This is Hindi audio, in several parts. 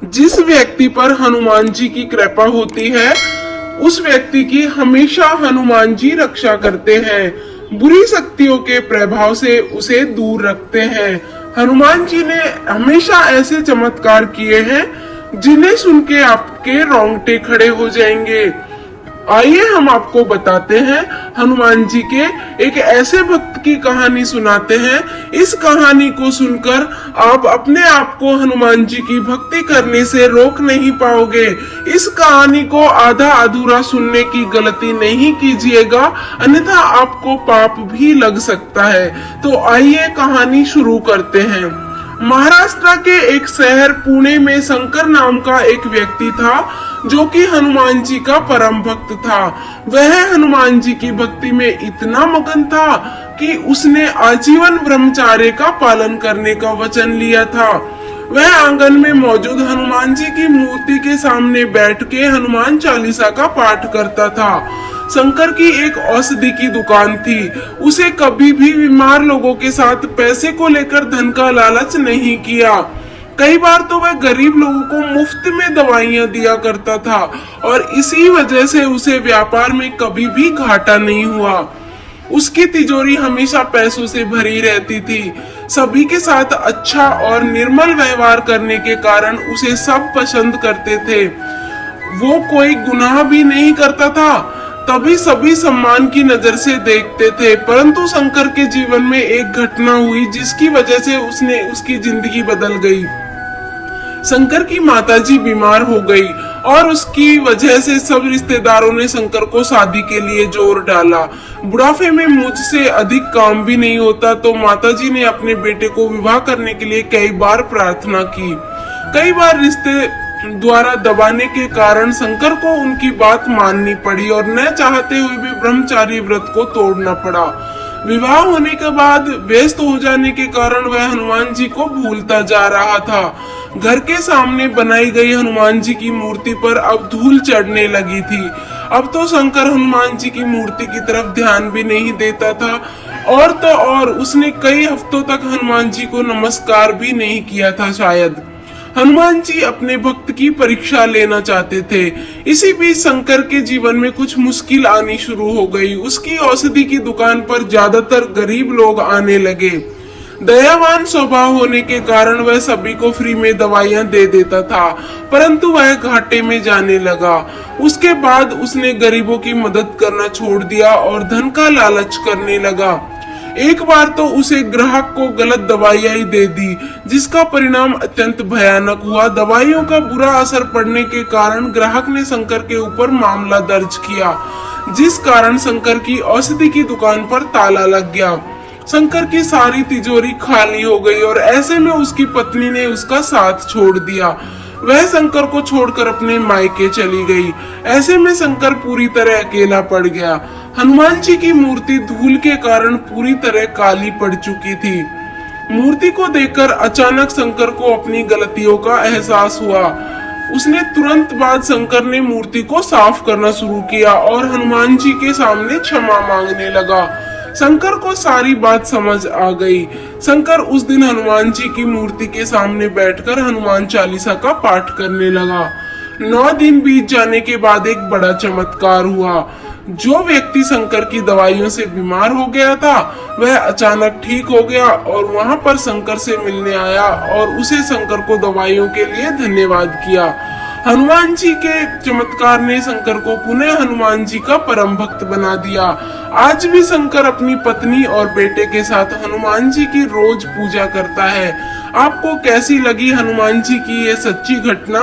जिस व्यक्ति पर हनुमान जी की कृपा होती है उस व्यक्ति की हमेशा हनुमान जी रक्षा करते हैं, बुरी शक्तियों के प्रभाव से उसे दूर रखते हैं। हनुमान जी ने हमेशा ऐसे चमत्कार किए हैं जिन्हें सुन के आपके रोंगटे खड़े हो जाएंगे। आइए हम आपको बताते हैं हनुमान जी के एक ऐसे भक्त की कहानी सुनाते हैं। इस कहानी को सुनकर आप अपने आप को हनुमान जी की भक्ति करने से रोक नहीं पाओगे। इस कहानी को आधा अधूरा सुनने की गलती नहीं कीजिएगा, अन्यथा आपको पाप भी लग सकता है। तो आइए कहानी शुरू करते हैं। महाराष्ट्र के एक शहर पुणे में शंकर नाम का एक व्यक्ति था जो कि हनुमान जी का परम भक्त था। वह हनुमान जी की भक्ति में इतना मगन था कि उसने आजीवन ब्रह्मचर्य का पालन करने का वचन लिया था। वह आंगन में मौजूद हनुमान जी की मूर्ति के सामने बैठ के हनुमान चालीसा का पाठ करता था। शंकर की एक औषधि की दुकान थी। उसे कभी भी बीमार लोगों के साथ पैसे को लेकर धन का लालच नहीं किया। कई बार तो वह गरीब लोगों को मुफ्त में दवाइयां दिया करता था और इसी वजह से उसे व्यापार में कभी भी घाटा नहीं हुआ। उसकी तिजोरी हमेशा पैसों से भरी रहती थी। सभी के साथ अच्छा और निर्मल व्यवहार करने के कारण उसे सब पसंद करते थे। वो कोई गुनाह भी नहीं करता था, तभी सभी सम्मान की नजर से देखते थे। परंतु शंकर के जीवन में एक घटना हुई जिसकी वजह से उसकी जिंदगी बदल गई। शंकर की माताजी बीमार हो गई और उसकी वजह से सब रिश्तेदारों ने शंकर को शादी के लिए जोर डाला। बुढ़ापे में मुझसे अधिक काम भी नहीं होता, तो माताजी ने अपने बेटे को विवाह करने के लिए कई बार प्रार्थना की। कई बार रिश्ते द्वारा दबाने के कारण शंकर को उनकी बात माननी पड़ी और न चाहते हुए भी ब्रह्मचारी व्रत को तोड़ना पड़ा। विवाह होने के बाद व्यस्त हो जाने के कारण वह हनुमान जी को भूलता जा रहा था। घर के सामने बनाई गई हनुमान जी की मूर्ति पर अब धूल चढ़ने लगी थी। अब तो शंकर हनुमान जी की मूर्ति की तरफ ध्यान भी नहीं देता था और तो और उसने कई हफ्तों तक हनुमान जी को नमस्कार भी नहीं किया था। शायद हनुमान जी अपने भक्त की परीक्षा लेना चाहते थे। इसी बीच शंकर के जीवन में कुछ मुश्किल आनी शुरू हो गई। उसकी औषधि की दुकान पर ज्यादातर गरीब लोग आने लगे। दयावान स्वभाव होने के कारण वह सभी को फ्री में दवाइयां दे देता था, परंतु वह घाटे में जाने लगा। उसके बाद उसने गरीबों की मदद करना छोड़ दिया और धन का लालच करने लगा। एक बार तो उसे ग्राहक को गलत दवाइयां ही दे दी, जिसका परिणाम अत्यंत भयानक हुआ। दवाइयों का बुरा असर पड़ने के कारण ग्राहक ने शंकर के ऊपर मामला दर्ज किया, जिस कारण शंकर की औषधि की दुकान पर ताला लग गया। शंकर की सारी तिजोरी खाली हो गई और ऐसे में उसकी पत्नी ने उसका साथ छोड़ दिया। वह शंकर को छोड़कर अपने मायके चली गई। ऐसे में शंकर पूरी तरह अकेला पड़ गया। हनुमान जी की मूर्ति धूल के कारण पूरी तरह काली पड़ चुकी थी। मूर्ति को देखकर अचानक शंकर को अपनी गलतियों का एहसास हुआ। उसने तुरंत बाद शंकर ने मूर्ति को साफ करना शुरू किया और हनुमान जी के सामने क्षमा मांगने लगा। शंकर को सारी बात समझ आ गई। शंकर उस दिन हनुमान जी की मूर्ति के सामने बैठकर हनुमान चालीसा का पाठ करने लगा। 9 दिन बीत जाने के बाद एक बड़ा चमत्कार हुआ। जो व्यक्ति शंकर की दवाइयों से बीमार हो गया था वह अचानक ठीक हो गया और वहां पर शंकर से मिलने आया और उसे शंकर को दवाइयों के लिए धन्यवाद किया। हनुमान जी के चमत्कार ने शंकर को पुनः हनुमान जी का परम भक्त बना दिया। आज भी शंकर अपनी पत्नी और बेटे के साथ हनुमान जी की रोज पूजा करता है। आपको कैसी लगी हनुमान जी की ये सच्ची घटना?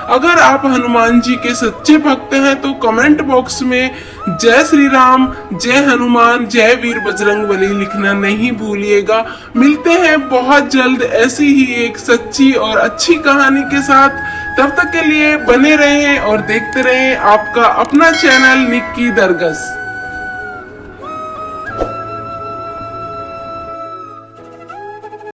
अगर आप हनुमान जी के सच्चे भक्त हैं तो कमेंट बॉक्स में जय श्री राम, जय हनुमान, जय वीर बजरंगबली लिखना नहीं भूलिएगा। मिलते हैं बहुत जल्द ऐसी ही एक सच्ची और अच्छी कहानी के साथ। तब तक के लिए बने रहें और देखते रहें आपका अपना चैनल निक्की दरगस।